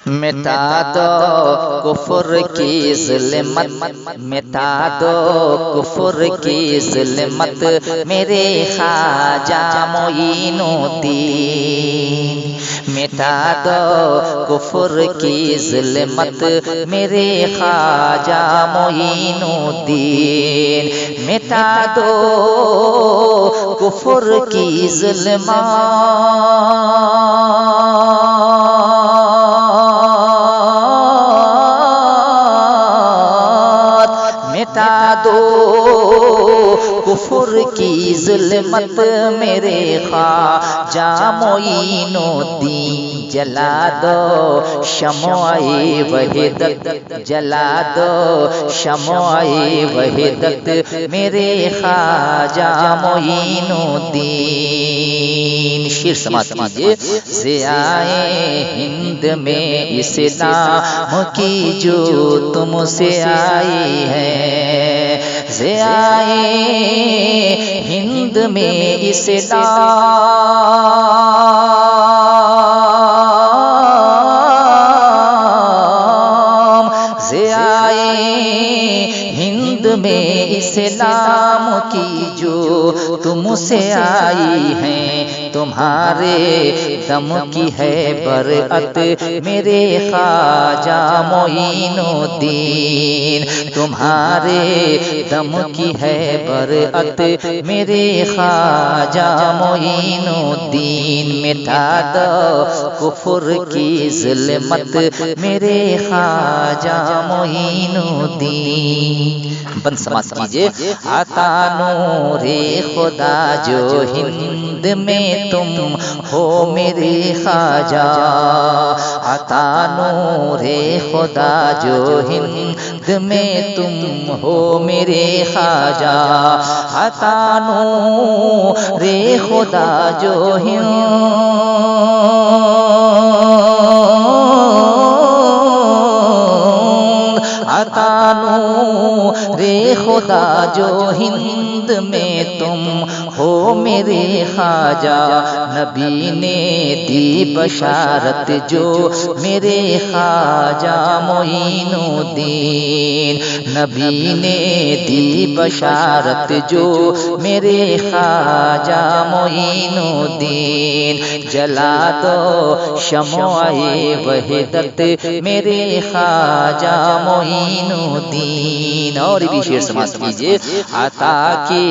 مٹا دو کفر کی ظلمت، مٹا دو کفر کی ظلمت، میرے خواجہ معین الدین۔ مٹا دو کفر کی ظلمت، میرے خواجہ معین الدین۔ مٹا دو کفر کی ظلمت، مٹا دو کفر کی ظلمت، میرے خواجہ معین الدین۔ جلا دو شمع وحدت، جلا دو شمع وحدت، میرے خواجہ معین الدین۔ شیر سماعت کیجیے۔ ضیاء ہند میں اسلام کی جو تم سے آئی ہے، ضیاء ہند میں اسلام، ضیاء ہند میں اسلام کی جو تم سے آئی ہیں، تمہارے دم کی ہے برأت، میرے خواجہ معین الدین۔ تمہارے دم کی ہے برأت، میرے خواجہ معین الدین۔ مٹا دو کفر کی ظلمت، میرے خواجہ معین الدین۔ بند سماعت کیجیے۔ عطا نور خدا جو ہند میں تم ہو میرے خواجہ، عطا نور خدا جو ہند میں تم ہو میرے خواجہ، عطا نور خدا جو ہند، عطا نور خدا جو ہند میں تم ہو میرے خواجہ، نبی نے دی بشارت جو میرے خواجہ معین الدین۔ نبی نے دی بشارت جو میرے خواجہ معین الدین۔ جلا دو شمع وحدت، میرے خواجہ معین الدین۔ اور بھی شعر سماعت کیجیے۔ عطا کی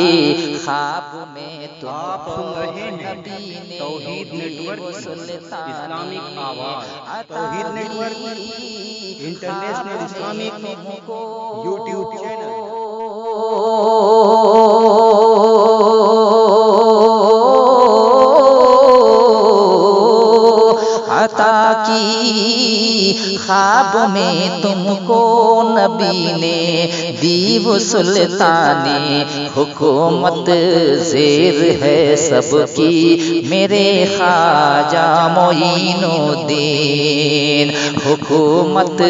خواب میں آپ سن رہے ہیں توحید نیٹ ورک اسلامک آواز، توحید network international Islamic YouTube channel. عطا کی خواب میں تم کو نبی نے دی وہ سلطانی حکومت، زیر ہے سب کی میرے خواجہ معین الدین۔ حکومت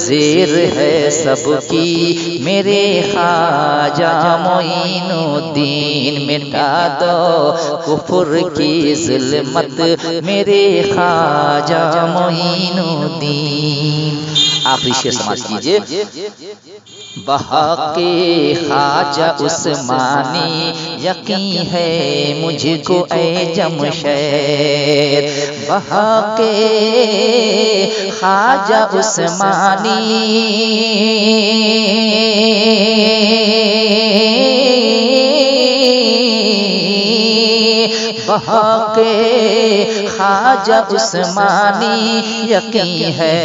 زیر ہے سب کی میرے خواجہ معین الدین۔ مٹا دو کفر کی ظلمت، میرے خواجہ معین الدین۔ آخری شعر سماعت کیجیے۔ بحق خواجہ عثمانی یقین ہے مجھ کو اے جمشید، بحق خواجہ عثمانی بحق خواجہ عثمانی یقین ہے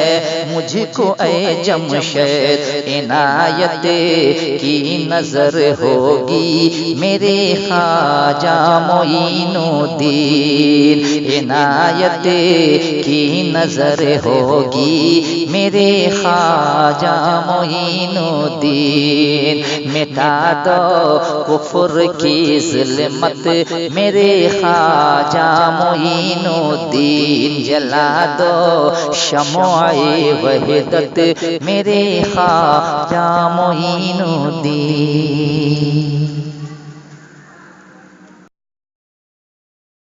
مجھ کو اے جمشید، عنایت کی نظر ہوگی میرے خواجہ معین الدین۔ عنایت کی نظر ہوگی میرے خواجہ معین الدین۔ مٹا دو کفر کی ظلمت، میرے خواجہ معین الدین۔ جلا دو شمع وحدت، میرے خواجہ معین الدین۔